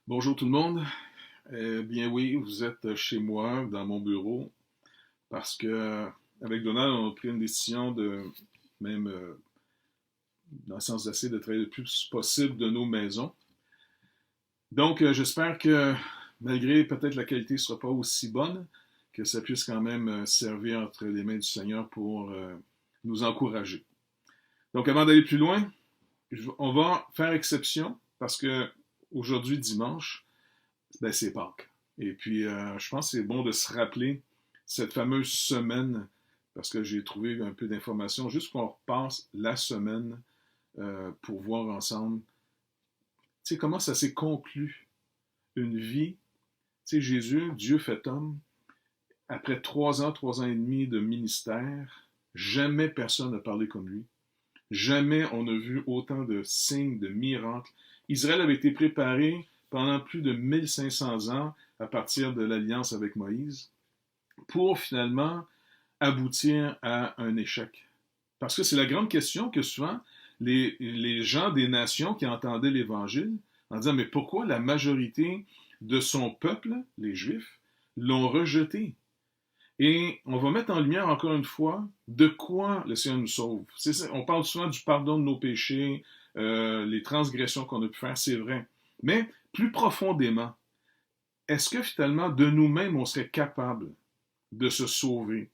Bonjour tout le monde. Bien oui, vous êtes chez moi, dans mon bureau, parce que avec Donald, on a pris une décision de même dans le sens d'essayer de travailler le plus possible de nos maisons. Donc j'espère que malgré peut-être la qualité ne sera pas aussi bonne, que ça puisse quand même servir entre les mains du Seigneur pour nous encourager. Donc avant d'aller plus loin, on va faire exception parce que aujourd'hui dimanche, ben, c'est Pâques. Et puis, je pense que c'est bon de se rappeler cette fameuse semaine, parce que j'ai trouvé un peu d'informations, juste qu'on repasse la semaine pour voir ensemble, tu sais, comment ça s'est conclu, une vie. Tu sais, Jésus, Dieu fait homme, après 3 ans et demi de ministère, jamais personne n'a parlé comme lui. Jamais on n'a vu autant de signes, de miracles. Israël avait été préparé pendant plus de 1500 ans à partir de l'alliance avec Moïse pour finalement aboutir à un échec. Parce que c'est la grande question que souvent les gens des nations qui entendaient l'Évangile en disant mais pourquoi la majorité de son peuple, les Juifs, l'ont rejeté? Et on va mettre en lumière encore une fois de quoi le Seigneur nous sauve. On parle souvent du pardon de nos péchés, les transgressions qu'on a pu faire, c'est vrai. Mais plus profondément, est-ce que finalement de nous-mêmes on serait capable de se sauver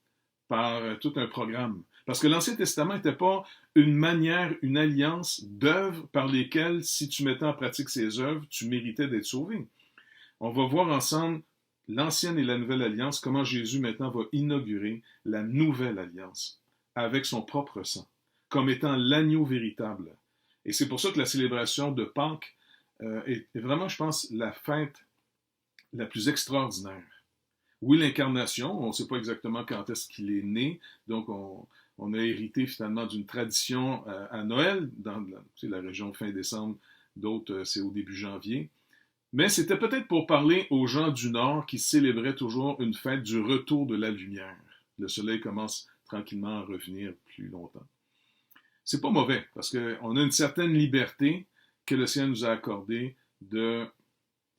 par tout un programme? Parce que l'Ancien Testament n'était pas une manière, une alliance d'œuvres par lesquelles, si tu mettais en pratique ces œuvres, tu méritais d'être sauvé. On va voir ensemble l'ancienne et la nouvelle alliance, comment Jésus maintenant va inaugurer la nouvelle alliance avec son propre sang, comme étant l'agneau véritable. Et c'est pour ça que la célébration de Pâques est vraiment, je pense, la fête la plus extraordinaire. Oui, l'incarnation, on ne sait pas exactement quand est-ce qu'il est né, donc on a hérité finalement d'une tradition à Noël, dans la région fin décembre, d'autres c'est au début janvier. Mais c'était peut-être pour parler aux gens du Nord qui célébraient toujours une fête du retour de la lumière. Le soleil commence tranquillement à revenir plus longtemps. C'est pas mauvais, parce qu'on a une certaine liberté que le ciel nous a accordée de,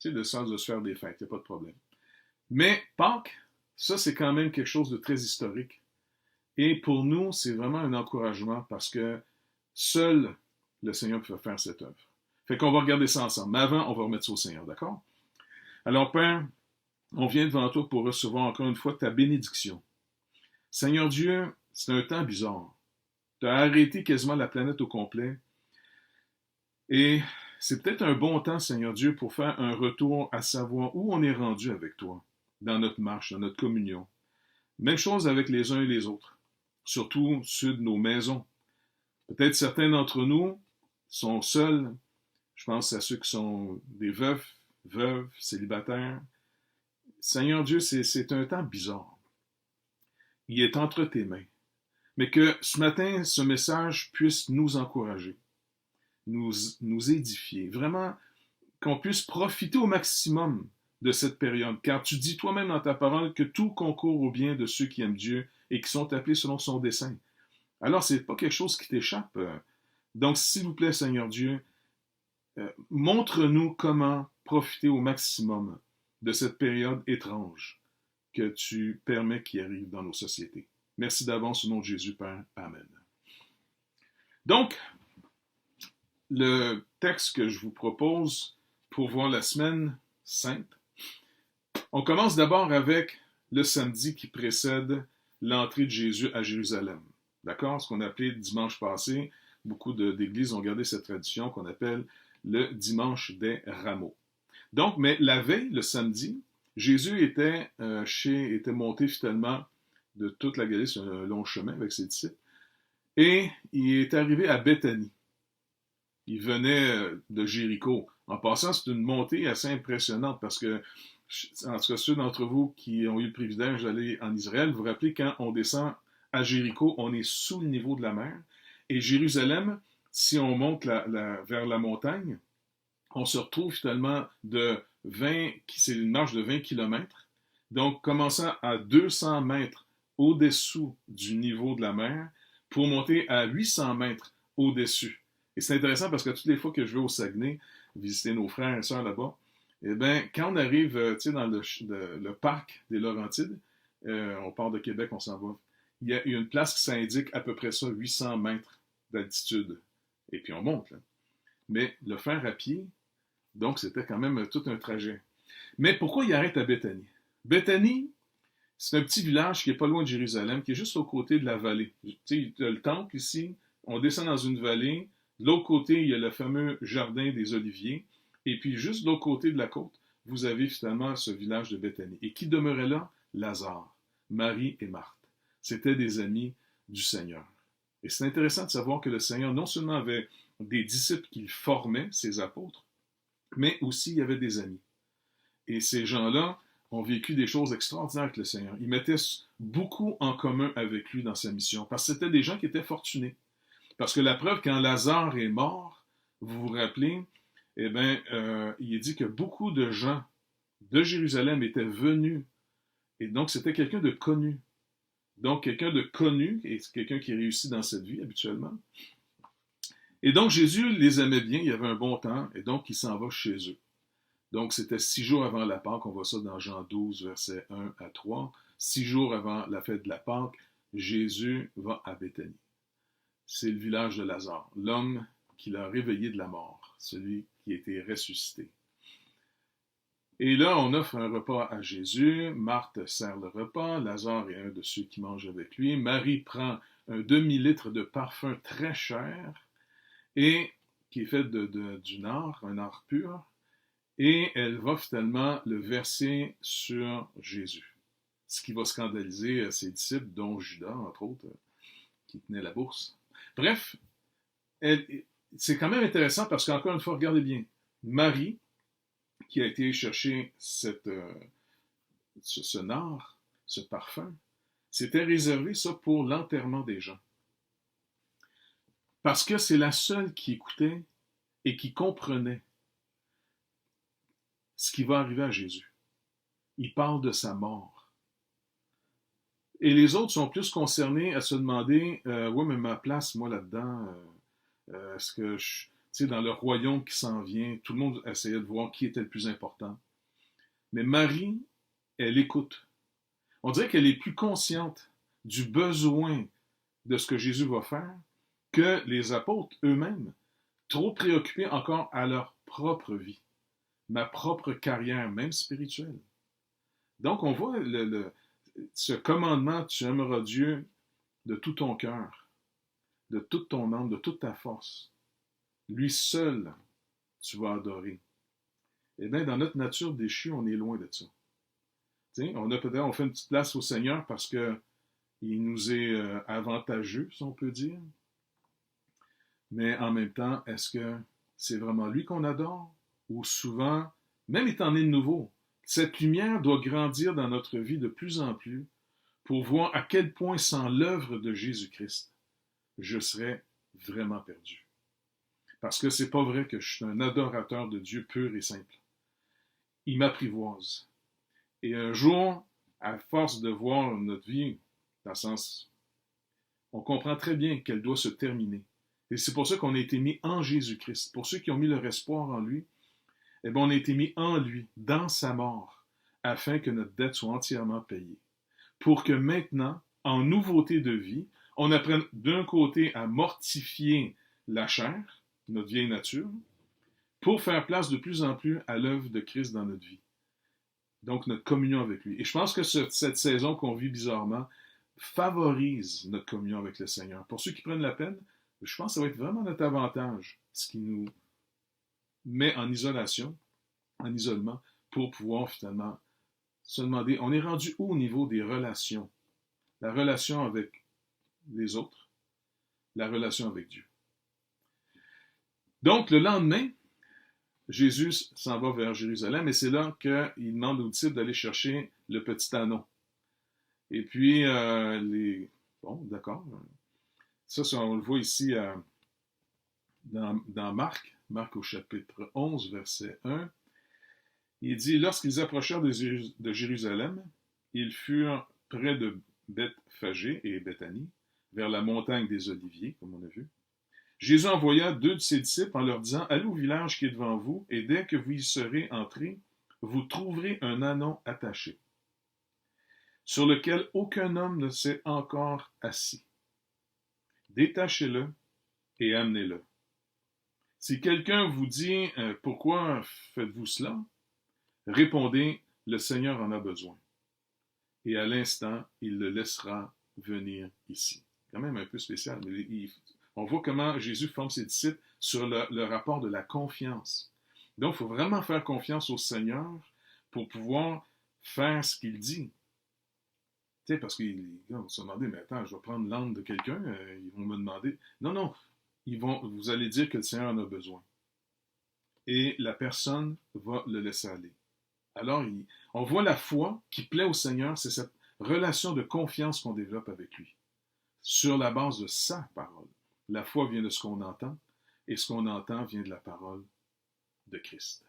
de sens de se faire des fêtes, il n'y a pas de problème. Mais Pâques, ça c'est quand même quelque chose de très historique. Et pour nous, c'est vraiment un encouragement parce que seul le Seigneur peut faire cette œuvre. Fait qu'on va regarder ça ensemble. Mais avant, on va remettre ça au Seigneur, d'accord? Alors, Père, on vient devant toi pour recevoir encore une fois ta bénédiction. Seigneur Dieu, c'est un temps bizarre. Tu as arrêté quasiment la planète au complet. Et c'est peut-être un bon temps, Seigneur Dieu, pour faire un retour à savoir où on est rendu avec toi, dans notre marche, dans notre communion. Même chose avec les uns et les autres, surtout ceux de nos maisons. Peut-être certains d'entre nous sont seuls. Je pense à ceux qui sont des veufs, veuves, célibataires. Seigneur Dieu, c'est un temps bizarre. Il est entre tes mains. Mais que ce matin, ce message puisse nous encourager, nous édifier, vraiment qu'on puisse profiter au maximum de cette période. Car tu dis toi-même dans ta parole que tout concourt au bien de ceux qui aiment Dieu et qui sont appelés selon son dessein. Alors, ce n'est pas quelque chose qui t'échappe. Donc, s'il vous plaît, Seigneur Dieu, montre-nous comment profiter au maximum de cette période étrange que tu permets qui arrive dans nos sociétés. Merci d'avance au nom de Jésus, Père. Amen. Donc, le texte que je vous propose pour voir la semaine sainte, on commence d'abord avec le samedi qui précède l'entrée de Jésus à Jérusalem. D'accord? Ce qu'on appelait dimanche passé, beaucoup d'églises ont gardé cette tradition qu'on appelle le dimanche des rameaux. Donc, mais la veille, le samedi, Jésus était monté finalement de toute la Galilée sur un long chemin avec ses disciples. Et il est arrivé à Béthanie. Il venait de Jéricho. En passant, c'est une montée assez impressionnante parce que, en tout cas, ceux d'entre vous qui ont eu le privilège d'aller en Israël, vous vous rappelez, quand on descend à Jéricho, on est sous le niveau de la mer. Et Jérusalem, si on monte vers la montagne, on se retrouve finalement c'est une marche de 20 kilomètres. Donc, commençant à 200 mètres au-dessous du niveau de la mer pour monter à 800 mètres au-dessus. Et c'est intéressant parce que toutes les fois que je vais au Saguenay visiter nos frères et sœurs là-bas, Eh bien, quand on arrive dans le parc des Laurentides, on part de Québec, on s'en va. Il y a une place qui s'indique à peu près ça, 800 mètres d'altitude. Et puis on monte, là. Mais le faire à pied, donc c'était quand même tout un trajet. Mais pourquoi il arrête à Béthanie? Béthanie, c'est un petit village qui est pas loin de Jérusalem, qui est juste au côté de la vallée. Tu sais, il y a le temple ici, on descend dans une vallée. De l'autre côté, il y a le fameux jardin des Oliviers. Et puis, juste de l'autre côté de la côte, vous avez finalement ce village de Béthanie. Et qui demeurait là? Lazare, Marie et Marthe. C'étaient des amis du Seigneur. Et c'est intéressant de savoir que le Seigneur non seulement avait des disciples qu'il formait, ses apôtres, mais aussi il y avait des amis. Et ces gens-là ont vécu des choses extraordinaires avec le Seigneur. Ils mettaient beaucoup en commun avec lui dans sa mission, parce que c'était des gens qui étaient fortunés. Parce que la preuve, quand Lazare est mort, vous vous rappelez, eh bien, il est dit que beaucoup de gens de Jérusalem étaient venus. Et donc, c'était quelqu'un de connu. Donc, quelqu'un de connu, et c'est quelqu'un qui réussit dans cette vie habituellement. Et donc, Jésus les aimait bien, il y avait un bon temps, et donc, il s'en va chez eux. Donc, c'était 6 jours avant la Pâque, on voit ça dans Jean 12, versets 1 à 3. 6 jours avant la fête de la Pâque, Jésus va à Béthanie. C'est le village de Lazare, l'homme qui l'a réveillé de la mort, celui qui a été ressuscité. Et là, on offre un repas à Jésus, Marthe sert le repas, Lazare est un de ceux qui mangent avec lui, Marie prend un demi-litre de parfum très cher, et qui est fait du nard, un nard pur, et elle va finalement le verser sur Jésus. Ce qui va scandaliser ses disciples, dont Judas, entre autres, qui tenait la bourse. Bref, c'est quand même intéressant parce qu'encore une fois, regardez bien, Marie, qui a été chercher ce nard, ce parfum, c'était réservé ça pour l'enterrement des gens. Parce que c'est la seule qui écoutait et qui comprenait ce qui va arriver à Jésus. Il parle de sa mort. Et les autres sont plus concernés à se demander, ouais, mais ma place, moi, là-dedans, est-ce que tu sais, dans le royaume qui s'en vient, tout le monde essayait de voir qui était le plus important. Mais Marie, elle écoute. On dirait qu'elle est plus consciente du besoin de ce que Jésus va faire que les apôtres eux-mêmes, trop préoccupés encore à leur propre vie, ma propre carrière, même spirituelle. Donc, on voit ce commandement, tu aimeras Dieu de tout ton cœur, de toute ton âme, de toute ta force. Lui seul, tu vas adorer. Eh bien, dans notre nature déchue, on est loin de ça. T'sais, on fait une petite place au Seigneur parce que il nous est avantageux, si on peut dire. Mais en même temps, est-ce que c'est vraiment lui qu'on adore? Ou souvent, même étant né de nouveau, cette lumière doit grandir dans notre vie de plus en plus pour voir à quel point sans l'œuvre de Jésus-Christ, je serais vraiment perdu. Parce que c'est pas vrai que je suis un adorateur de Dieu pur et simple. Il m'apprivoise. Et un jour, à force de voir notre vie, dans le sens, on comprend très bien qu'elle doit se terminer. Et c'est pour ça qu'on a été mis en Jésus-Christ. Pour ceux qui ont mis leur espoir en lui, eh bien, on a été mis en lui, dans sa mort, afin que notre dette soit entièrement payée. Pour que maintenant, en nouveauté de vie, on apprenne d'un côté à mortifier la chair, notre vieille nature, pour faire place de plus en plus à l'œuvre de Christ dans notre vie. Donc, notre communion avec lui. Et je pense que cette saison qu'on vit bizarrement favorise notre communion avec le Seigneur. Pour ceux qui prennent la peine, je pense que ça va être vraiment notre avantage, ce qui nous met en isolation, en isolement, pour pouvoir finalement se demander, on est rendu où au niveau des relations? La relation avec les autres, la relation avec Dieu. Donc, le lendemain, Jésus s'en va vers Jérusalem et c'est là qu'il demande aux disciples d'aller chercher le petit anneau. Et puis, bon, d'accord. Ça, on le voit ici dans Marc au chapitre 11, verset 1. Il dit, lorsqu'ils approchèrent de Jérusalem, ils furent près de Bethphagée et Béthanie, vers la montagne des Oliviers, comme on a vu. Jésus envoya 2 de ses disciples en leur disant, allez au village qui est devant vous, et dès que vous y serez entrés, vous trouverez un ânon attaché, sur lequel aucun homme ne s'est encore assis. Détachez-le et amenez-le. Si quelqu'un vous dit pourquoi faites-vous cela, répondez, le Seigneur en a besoin. Et à l'instant, il le laissera venir ici. Quand même un peu spécial, mais on voit comment Jésus forme ses disciples sur le rapport de la confiance. Donc, il faut vraiment faire confiance au Seigneur pour pouvoir faire ce qu'il dit. Tu sais, parce qu'ils vont se demander, mais attends, je vais prendre l'âme de quelqu'un, ils vont me demander. Non, non, vous allez dire que le Seigneur en a besoin. Et la personne va le laisser aller. Alors, on voit la foi qui plaît au Seigneur, c'est cette relation de confiance qu'on développe avec lui, sur la base de sa parole. La foi vient de ce qu'on entend, et ce qu'on entend vient de la parole de Christ.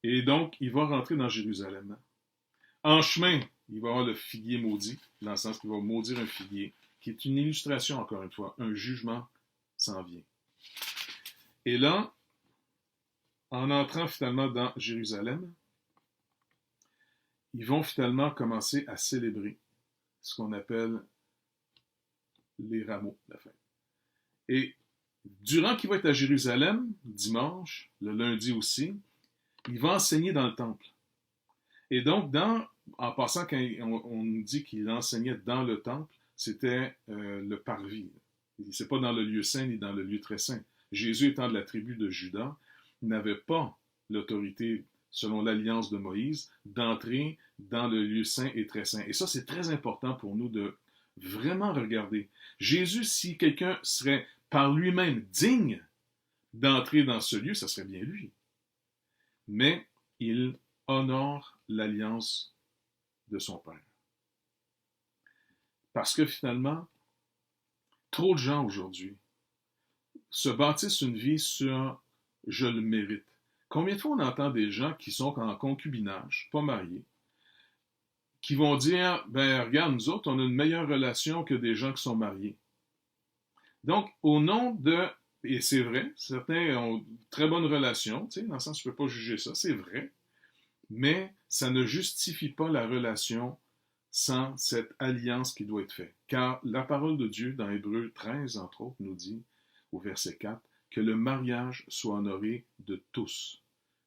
Et donc, il va rentrer dans Jérusalem. En chemin, il va avoir le figuier maudit, dans le sens qu'il va maudire un figuier, qui est une illustration, encore une fois, un jugement s'en vient. Et là, en entrant finalement dans Jérusalem, ils vont finalement commencer à célébrer ce qu'on appelle les rameaux de la fête. Et durant qu'il va être à Jérusalem, dimanche, le lundi aussi, il va enseigner dans le temple. Et donc, en passant, quand on nous dit qu'il enseignait dans le temple, c'était le parvis. C'est pas dans le lieu saint ni dans le lieu très saint. Jésus étant de la tribu de Juda, n'avait pas l'autorité, selon l'alliance de Moïse, d'entrer dans le lieu saint et très saint. Et ça, c'est très important pour nous de vraiment regarder. Jésus, si quelqu'un serait par lui-même digne d'entrer dans ce lieu, ça serait bien lui. Mais il honore l'alliance de son Père. Parce que finalement, trop de gens aujourd'hui se bâtissent une vie sur « je le mérite ». Combien de fois on entend des gens qui sont en concubinage, pas mariés, qui vont dire « ben regarde, nous autres, on a une meilleure relation que des gens qui sont mariés ». Donc, au nom de... Et c'est vrai, certains ont une très bonne relation, tu sais, dans le sens, je ne peux pas juger ça, c'est vrai, mais ça ne justifie pas la relation sans cette alliance qui doit être faite. Car la parole de Dieu, dans Hébreux 13, entre autres, nous dit, au verset 4, que le mariage soit honoré de tous.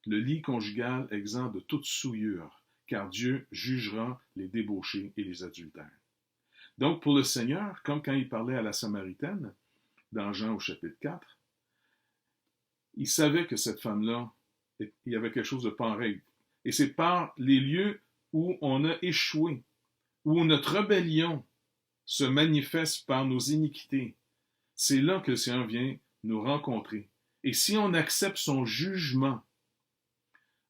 Le lit conjugal exempt de toute souillure, car Dieu jugera les débauchés et les adultères. Donc, pour le Seigneur, comme quand il parlait à la Samaritaine, dans Jean au chapitre 4, il savait que cette femme-là, il y avait quelque chose de pas en règle. Et c'est par les lieux où on a échoué, où notre rébellion se manifeste par nos iniquités. C'est là que le Seigneur vient nous rencontrer. Et si on accepte son jugement,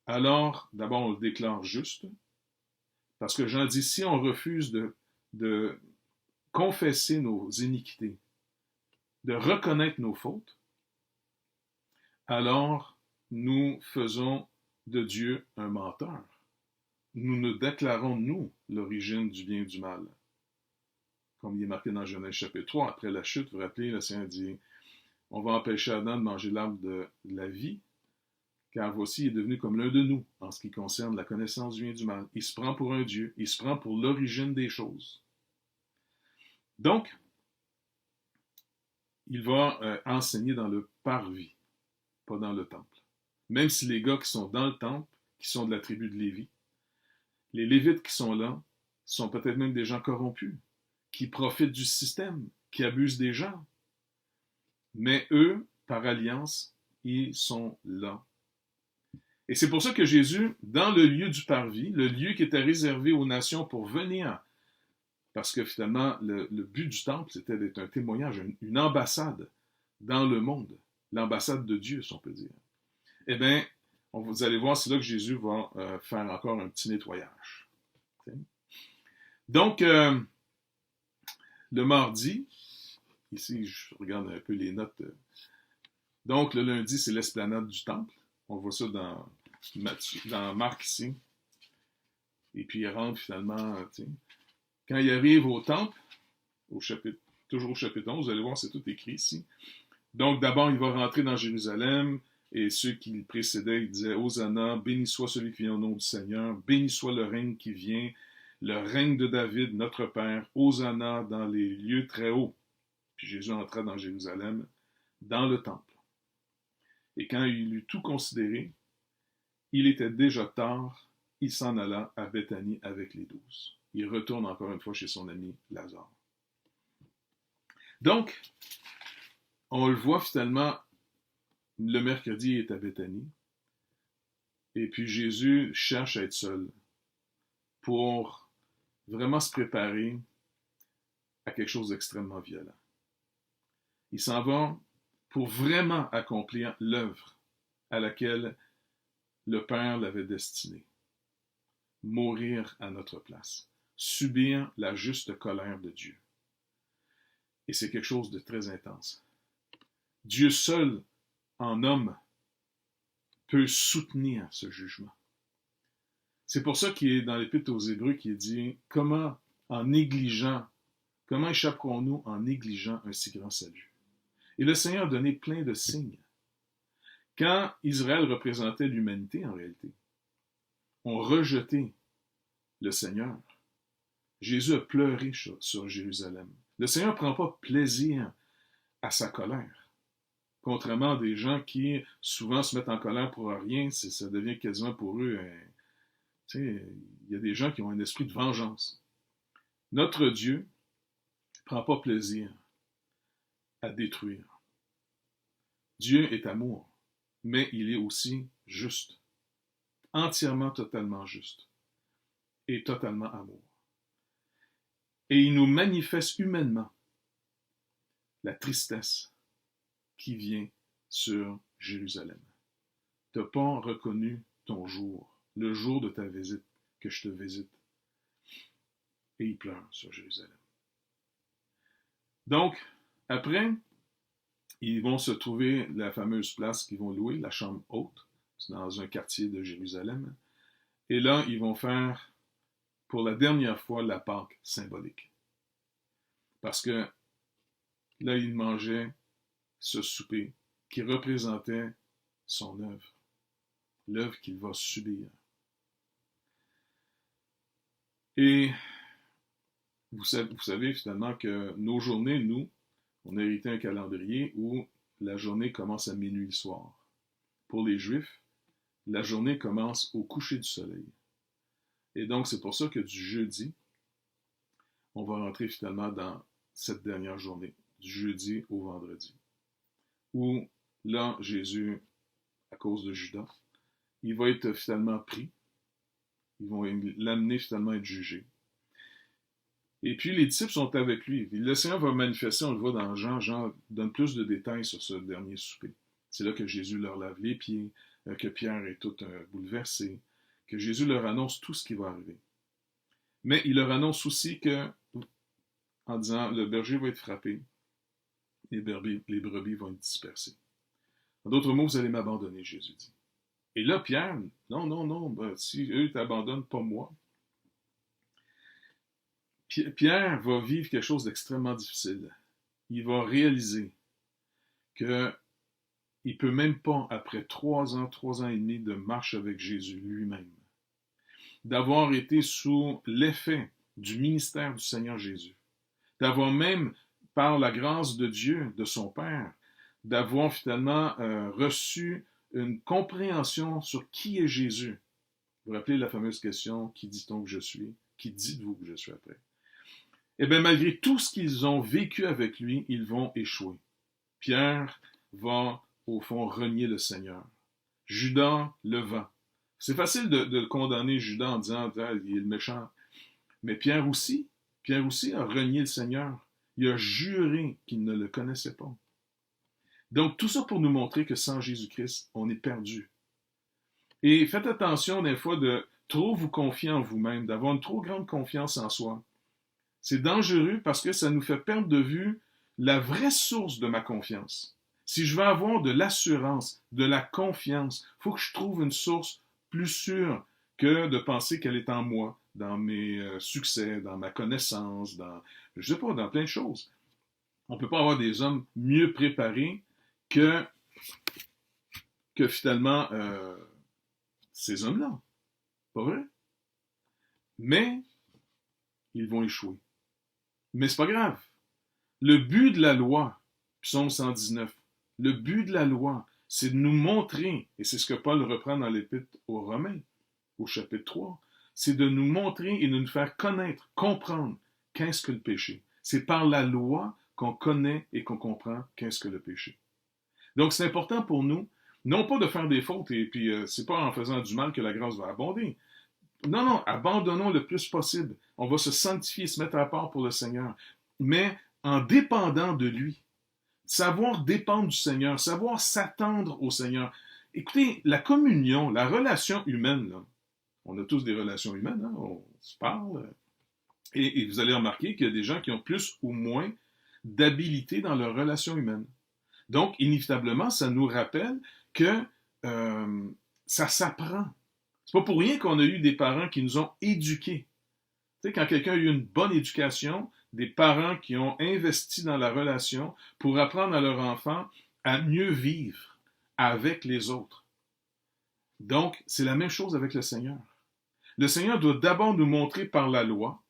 alors, d'abord, on le déclare juste, parce que Jean dit, si on refuse de confesser nos iniquités, de reconnaître nos fautes, alors nous faisons de Dieu un menteur. Nous nous déclarons, nous, l'origine du bien et du mal. Comme il est marqué dans Genèse chapitre 3, après la chute, vous vous rappelez, le Seigneur dit, on va empêcher Adam de manger l'arbre de la vie, car voici, il est devenu comme l'un de nous, en ce qui concerne la connaissance du bien et du mal. Il se prend pour un Dieu, il se prend pour l'origine des choses. Donc, il va enseigner dans le parvis, pas dans le temple. Même si les gars qui sont dans le temple, qui sont de la tribu de Lévi, les Lévites qui sont là, sont peut-être même des gens corrompus, qui profitent du système, qui abusent des gens. Mais eux, par alliance, ils sont là. Et c'est pour ça que Jésus, dans le lieu du parvis, le lieu qui était réservé aux nations pour venir, parce que finalement, le but du temple, c'était d'être un témoignage, une ambassade dans le monde, l'ambassade de Dieu, si on peut dire. Eh bien, vous allez voir, c'est là que Jésus va faire encore un petit nettoyage. Donc, le mardi, ici, je regarde un peu les notes. Donc, le lundi, c'est l'esplanade du temple. On voit ça dans Marc ici. Et puis, il rentre finalement, quand il arrive au temple, toujours au chapitre 11, vous allez voir, c'est tout écrit ici. Donc, d'abord, il va rentrer dans Jérusalem, et ceux qui le précédaient, ils disaient Hosanna, béni soit celui qui vient au nom du Seigneur, béni soit le règne qui vient, le règne de David, notre Père, Hosanna dans les lieux très hauts. Puis Jésus entra dans Jérusalem, dans le temple. Et quand il eut tout considéré, il était déjà tard, il s'en alla à Béthanie avec les 12. Il retourne encore une fois chez son ami Lazare. Donc, on le voit finalement, le mercredi il est à Béthanie, et puis Jésus cherche à être seul pour vraiment se préparer à quelque chose d'extrêmement violent. Il s'en va pour vraiment accomplir l'œuvre à laquelle le Père l'avait destiné. Mourir à notre place. Subir la juste colère de Dieu. Et c'est quelque chose de très intense. Dieu seul, en homme, peut soutenir ce jugement. C'est pour ça qu'il est dans l'Épître aux Hébreux qui est dit comment échapperons-nous en négligeant un si grand salut? Et le Seigneur a donné plein de signes. Quand Israël représentait l'humanité, en réalité, ont rejeté le Seigneur. Jésus a pleuré sur Jérusalem. Le Seigneur ne prend pas plaisir à sa colère. Contrairement à des gens qui souvent se mettent en colère pour rien, ça devient quasiment pour eux, il y a des gens qui ont un esprit de vengeance. Notre Dieu ne prend pas plaisir à détruire. Dieu est amour, mais il est aussi juste, entièrement, totalement juste, et totalement amour. Et il nous manifeste humainement la tristesse qui vient sur Jérusalem. Tu n'as pas reconnu ton jour, le jour de ta visite, que je te visite. Et il pleure sur Jérusalem. Donc, après, ils vont se trouver la fameuse place qu'ils vont louer, la chambre haute, c'est dans un quartier de Jérusalem. Et là, ils vont faire, pour la dernière fois, la Pâque symbolique. Parce que là, il mangeait ce souper qui représentait son œuvre, l'œuvre qu'il va subir. Et vous savez finalement que nos journées, nous, on a hérité un calendrier où la journée commence à minuit le soir. Pour les Juifs, la journée commence au coucher du soleil. Et donc, c'est pour ça que du jeudi, on va rentrer finalement dans cette dernière journée, du jeudi au vendredi, où là, Jésus, à cause de Judas, il va être finalement pris. Ils vont l'amener finalement à être jugé. Et puis les disciples sont avec lui. Le Seigneur va manifester, on le voit dans Jean. Jean donne plus de détails sur ce dernier souper. C'est là que Jésus leur lave les pieds, que Pierre est tout bouleversé, que Jésus leur annonce tout ce qui va arriver. Mais il leur annonce aussi que, en disant, le berger va être frappé, les brebis vont être dispersées. En d'autres mots, vous allez m'abandonner, Jésus dit. Et là, Pierre, non, si eux t'abandonnent, pas moi. Pierre va vivre quelque chose d'extrêmement difficile. Il va réaliser qu'il ne peut même pas, après 3 ans et demi de marche avec Jésus lui-même, d'avoir été sous l'effet du ministère du Seigneur Jésus, d'avoir même, par la grâce de Dieu, de son Père, d'avoir finalement reçu une compréhension sur qui est Jésus. Vous vous rappelez la fameuse question, qui dit-on que je suis? Qui dites-vous que je suis après? Eh bien, malgré tout ce qu'ils ont vécu avec lui, ils vont échouer. Pierre va, au fond, renier le Seigneur. Judas le vend. C'est facile de condamner Judas en disant « il est le méchant ». Mais Pierre aussi a renié le Seigneur. Il a juré qu'il ne le connaissait pas. Donc, tout ça pour nous montrer que sans Jésus-Christ, on est perdu. Et faites attention des fois de trop vous confier en vous-même, d'avoir une trop grande confiance en soi. C'est dangereux parce que ça nous fait perdre de vue la vraie source de ma confiance. Si je veux avoir de l'assurance, de la confiance, il faut que je trouve une source plus sûre que de penser qu'elle est en moi, dans mes succès, dans ma connaissance, dans plein de choses. On ne peut pas avoir des hommes mieux préparés que que finalement, ces hommes-là, pas vrai? Mais ils vont échouer. Mais c'est pas grave. Le but de la loi, Psaume 119, le but de la loi, c'est de nous montrer, et c'est ce que Paul reprend dans l'Épître aux Romains, au chapitre 3, c'est de nous montrer et de nous faire connaître, comprendre qu'est-ce que le péché. C'est par la loi qu'on connaît et qu'on comprend qu'est-ce que le péché. Donc c'est important pour nous, non pas de faire des fautes, et puis c'est pas en faisant du mal que la grâce va abonder. Non, non, abandonnons le plus possible. On va se sanctifier, se mettre à part pour le Seigneur. Mais en dépendant de lui, savoir dépendre du Seigneur, savoir s'attendre au Seigneur. Écoutez, la communion, la relation humaine, là, on a tous des relations humaines, hein, on se parle, et vous allez remarquer qu'il y a des gens qui ont plus ou moins d'habilité dans leurs relations humaines. Donc, inévitablement, ça nous rappelle que ça s'apprend. C'est pas pour rien qu'on a eu des parents qui nous ont éduqués. Tu sais, quand quelqu'un a eu une bonne éducation, des parents qui ont investi dans la relation pour apprendre à leur enfant à mieux vivre avec les autres. Donc, c'est la même chose avec le Seigneur. Le Seigneur doit d'abord nous montrer par la loi,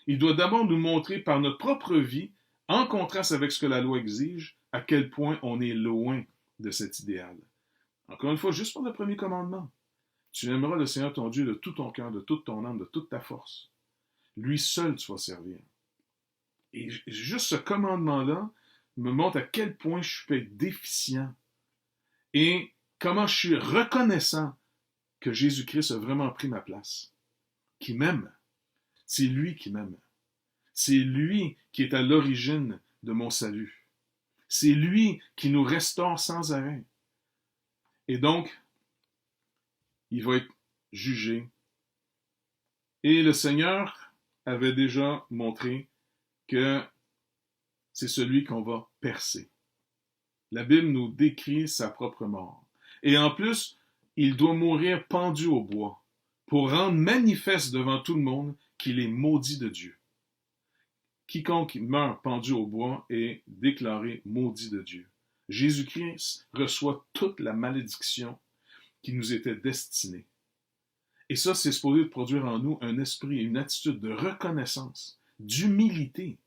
il doit d'abord nous montrer par notre propre vie, en contraste avec ce que la loi exige, à quel point on est loin de cet idéal. Encore une fois, juste pour le premier commandement. Tu aimeras le Seigneur ton Dieu de tout ton cœur, de toute ton âme, de toute ta force. Lui seul tu vas servir. Et juste ce commandement-là me montre à quel point je peux être déficient et comment je suis reconnaissant que Jésus-Christ a vraiment pris ma place, qui m'aime. C'est lui qui m'aime. C'est lui qui est à l'origine de mon salut. C'est lui qui nous restaure sans arrêt. Et donc, il va être jugé. Et le Seigneur avait déjà montré que c'est celui qu'on va percer. La Bible nous décrit sa propre mort. Et en plus, il doit mourir pendu au bois pour rendre manifeste devant tout le monde qu'il est maudit de Dieu. Quiconque meurt pendu au bois est déclaré maudit de Dieu. Jésus-Christ reçoit toute la malédiction qui nous était destinée. Et ça, c'est supposé produire en nous un esprit et une attitude de reconnaissance, d'humilité.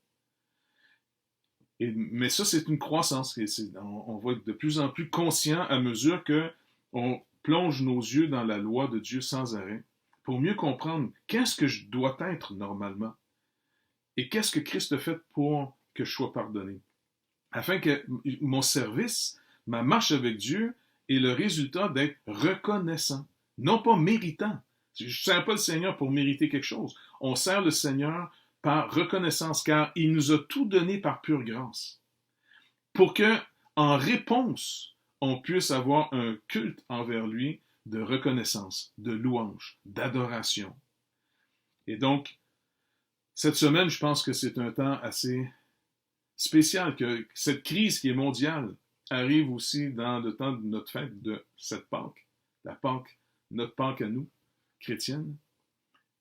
Mais ça, c'est une croissance. On va être de plus en plus conscient à mesure qu'on plonge nos yeux dans la loi de Dieu sans arrêt pour mieux comprendre qu'est-ce que je dois être normalement et qu'est-ce que Christ a fait pour que je sois pardonné. Afin que mon service, ma marche avec Dieu est le résultat d'être reconnaissant, non pas méritant. Je ne sers pas le Seigneur pour mériter quelque chose. On sert le Seigneur par reconnaissance, car il nous a tout donné par pure grâce. Pour que, en réponse, on puisse avoir un culte envers lui de reconnaissance, de louange, d'adoration. Et donc, cette semaine, je pense que c'est un temps assez spécial, que cette crise qui est mondiale arrive aussi dans le temps de notre fête de cette Pâque, la Pâque, notre Pâque à nous, chrétienne,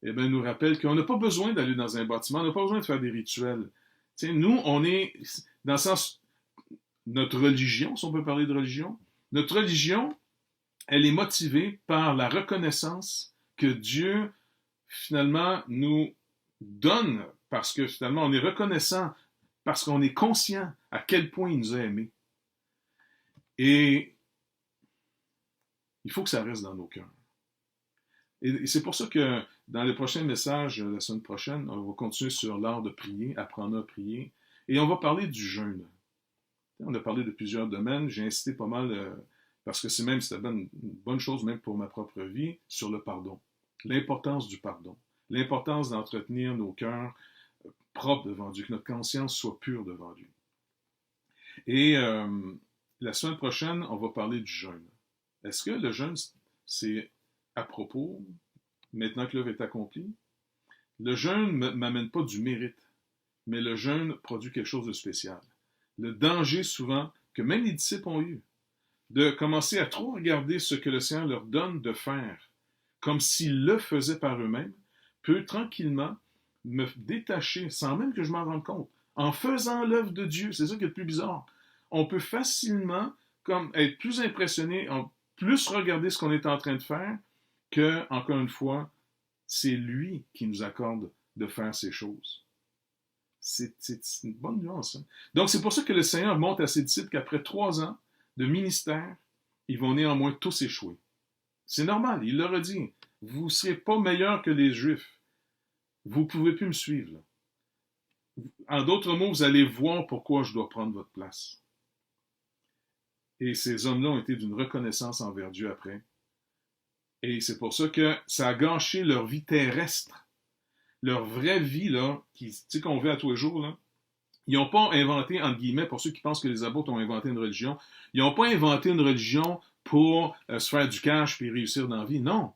eh bien, nous rappelle qu'on n'a pas besoin d'aller dans un bâtiment, on n'a pas besoin de faire des rituels. T'sais, nous, on est, dans le sens, notre religion, si on peut parler de religion, notre religion, elle est motivée par la reconnaissance que Dieu, finalement, nous donne, parce que finalement, on est reconnaissant, parce qu'on est conscient à quel point il nous a aimés. Et il faut que ça reste dans nos cœurs. Et c'est pour ça que dans les prochains messages, la semaine prochaine, on va continuer sur l'art de prier, apprendre à prier, et on va parler du jeûne. On a parlé de plusieurs domaines, j'ai insisté pas mal, parce que c'était une bonne chose même pour ma propre vie, sur le pardon. L'importance du pardon. L'importance d'entretenir nos cœurs propres devant Dieu, que notre conscience soit pure devant lui. Et la semaine prochaine, on va parler du jeûne. Est-ce que le jeûne, c'est à propos, maintenant que l'œuvre est accomplie? Le jeûne ne m'amène pas du mérite, mais le jeûne produit quelque chose de spécial. Le danger souvent que même les disciples ont eu, de commencer à trop regarder ce que le Seigneur leur donne de faire, comme s'ils le faisaient par eux-mêmes, peut tranquillement me détacher, sans même que je m'en rende compte, en faisant l'œuvre de Dieu. C'est ça qui est le plus bizarre. On peut facilement comme être plus impressionné plus regarder ce qu'on est en train de faire que, encore une fois, c'est lui qui nous accorde de faire ces choses. C'est une bonne nuance. Hein? Donc, c'est pour ça que le Seigneur montre à ses disciples qu'après 3 ans de ministère, ils vont néanmoins tous échouer. C'est normal, il leur a dit, vous ne serez pas meilleurs que les Juifs. Vous ne pouvez plus me suivre. Là. En d'autres mots, vous allez voir pourquoi je dois prendre votre place. Et ces hommes-là ont été d'une reconnaissance envers Dieu après. Et c'est pour ça que ça a gâché leur vie terrestre. Leur vraie vie, là, qu'on vit à tous les jours, là. Ils n'ont pas inventé, entre guillemets, pour ceux qui pensent que les apôtres ont inventé une religion, ils n'ont pas inventé une religion pour se faire du cash puis réussir dans la vie. Non.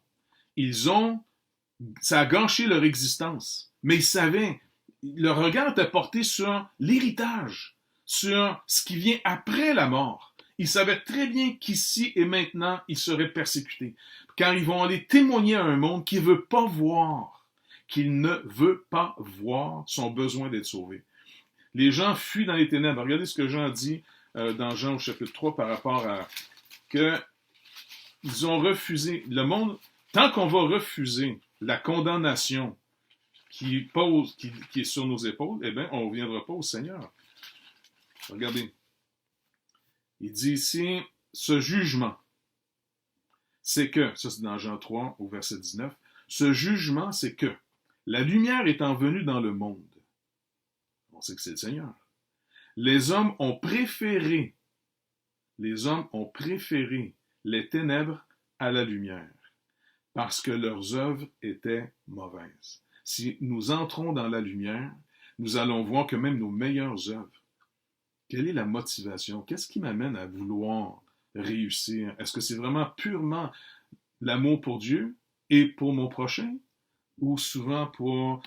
Ça a gâché leur existence. Mais ils savaient, leur regard était porté sur l'héritage, sur ce qui vient après la mort. Ils savaient très bien qu'ici et maintenant, ils seraient persécutés. Car ils vont aller témoigner à un monde qui ne veut pas voir, son besoin d'être sauvé. Les gens fuient dans les ténèbres. Regardez ce que Jean dit dans Jean au chapitre 3 par rapport à que ils ont refusé. Le monde, tant qu'on va refuser la condamnation qui est sur nos épaules, eh bien, on ne reviendra pas au Seigneur. Regardez. Il dit ici, ce jugement, c'est que, ça c'est dans Jean 3 au verset 19, ce jugement, c'est que la lumière étant venue dans le monde, on sait que c'est le Seigneur, les hommes ont préféré les ténèbres à la lumière, parce que leurs œuvres étaient mauvaises. Si nous entrons dans la lumière, nous allons voir que même nos meilleures œuvres, quelle est la motivation? Qu'est-ce qui m'amène à vouloir réussir? Est-ce que c'est vraiment purement l'amour pour Dieu et pour mon prochain? Ou souvent pour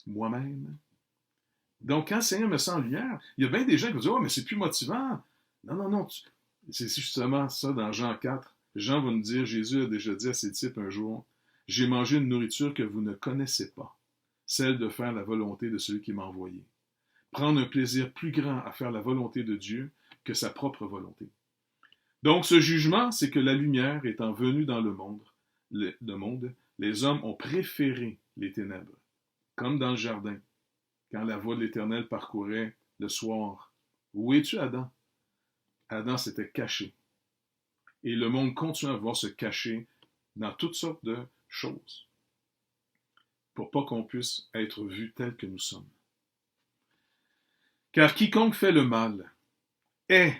moi-même? Donc, quand le Seigneur me sent en lumière, il y a bien des gens qui vont dire « Oh, mais c'est plus motivant! » Non. C'est justement ça dans Jean 4. Jean va nous dire, Jésus a déjà dit à ses disciples un jour, « J'ai mangé une nourriture que vous ne connaissez pas, celle de faire la volonté de celui qui m'a envoyé. » Prendre un plaisir plus grand à faire la volonté de Dieu que sa propre volonté. Donc, ce jugement, c'est que la lumière étant venue dans le monde, les hommes ont préféré les ténèbres, comme dans le jardin, quand la voix de l'Éternel parcourait le soir. Où es-tu, Adam? Adam s'était caché. Et le monde continue à vouloir se cacher dans toutes sortes de choses, pour pas qu'on puisse être vu tel que nous sommes. Car quiconque fait le mal est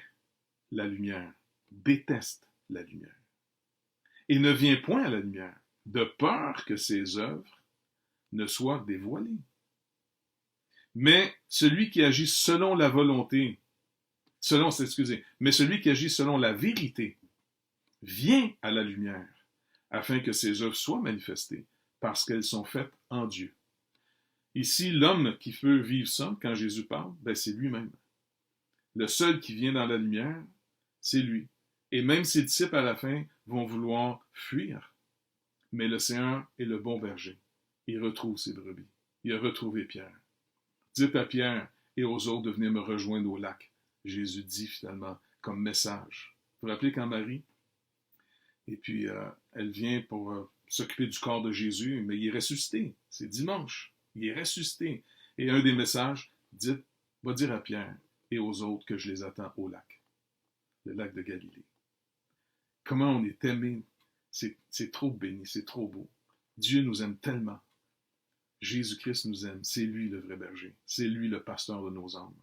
la lumière, déteste la lumière, et ne vient point à la lumière, de peur que ses œuvres ne soient dévoilées. Mais celui qui agit selon la volonté, mais celui qui agit selon la vérité, vient à la lumière, afin que ses œuvres soient manifestées, parce qu'elles sont faites en Dieu. Ici, l'homme qui peut vivre ça, quand Jésus parle, c'est lui-même. Le seul qui vient dans la lumière, c'est lui. Et même ses disciples, à la fin, vont vouloir fuir. Mais le Seigneur est le bon berger. Il retrouve ses brebis. Il a retrouvé Pierre. Dites à Pierre et aux autres de venir me rejoindre au lac. Jésus dit finalement comme message. Vous vous rappelez quand Marie, et puis elle vient pour s'occuper du corps de Jésus, mais il est ressuscité. C'est dimanche. Il est ressuscité. Et un des messages, va dire à Pierre et aux autres que je les attends au lac. Le lac de Galilée. Comment on est aimé. C'est trop béni, c'est trop beau. Dieu nous aime tellement. Jésus-Christ nous aime. C'est lui le vrai berger. C'est lui le pasteur de nos âmes.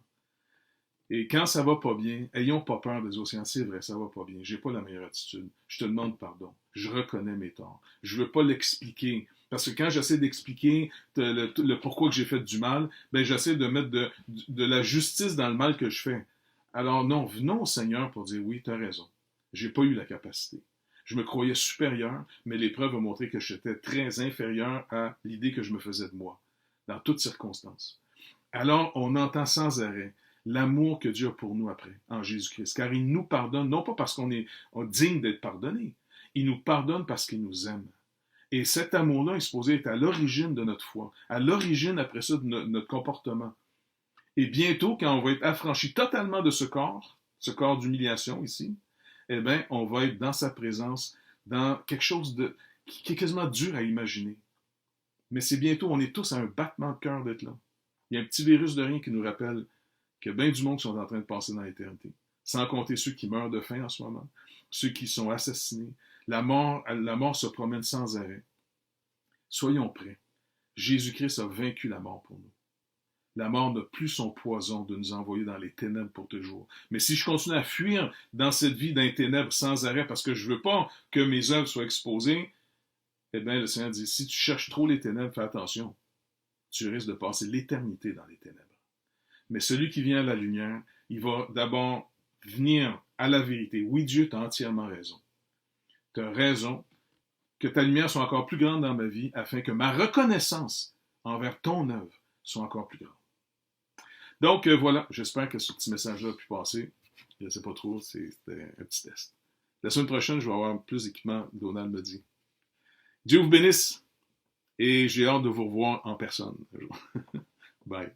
Et quand ça va pas bien, ayons pas peur des océans. C'est vrai, ça va pas bien. J'ai pas la meilleure attitude. Je te demande pardon. Je reconnais mes torts. Je veux pas l'expliquer. Parce que quand j'essaie d'expliquer le pourquoi que j'ai fait du mal, j'essaie de mettre de la justice dans le mal que je fais. Alors non, venons au Seigneur pour dire oui, tu as raison. J'ai pas eu la capacité. Je me croyais supérieur, mais l'épreuve a montré que j'étais très inférieur à l'idée que je me faisais de moi, dans toutes circonstances. Alors, on entend sans arrêt l'amour que Dieu a pour nous après, en Jésus-Christ. Car il nous pardonne, non pas parce qu'on est digne d'être pardonné, il nous pardonne parce qu'il nous aime. Et cet amour-là est supposé être à l'origine de notre foi, à l'origine après ça de notre comportement. Et bientôt, quand on va être affranchi totalement de ce corps d'humiliation ici, eh bien, on va être dans sa présence, dans quelque chose qui est quasiment dur à imaginer. Mais c'est bientôt, on est tous à un battement de cœur d'être là. Il y a un petit virus de rien qui nous rappelle qu'il y a bien du monde qui sont en train de passer dans l'éternité. Sans compter ceux qui meurent de faim en ce moment, ceux qui sont assassinés. La mort se promène sans arrêt. Soyons prêts. Jésus-Christ a vaincu la mort pour nous. La mort n'a plus son poison de nous envoyer dans les ténèbres pour toujours. Mais si je continue à fuir dans cette vie d'un ténèbre sans arrêt parce que je ne veux pas que mes œuvres soient exposées, eh bien, le Seigneur dit, si tu cherches trop les ténèbres, fais attention. Tu risques de passer l'éternité dans les ténèbres. Mais celui qui vient à la lumière, il va d'abord venir à la vérité. Oui, Dieu, tu as entièrement raison. Tu as raison que ta lumière soit encore plus grande dans ma vie afin que ma reconnaissance envers ton œuvre soit encore plus grande. Donc voilà, j'espère que ce petit message-là a pu passer. Je ne sais pas trop, c'était un petit test. La semaine prochaine, je vais avoir plus d'équipement, Donald me dit. Dieu vous bénisse et j'ai hâte de vous revoir en personne. Bye.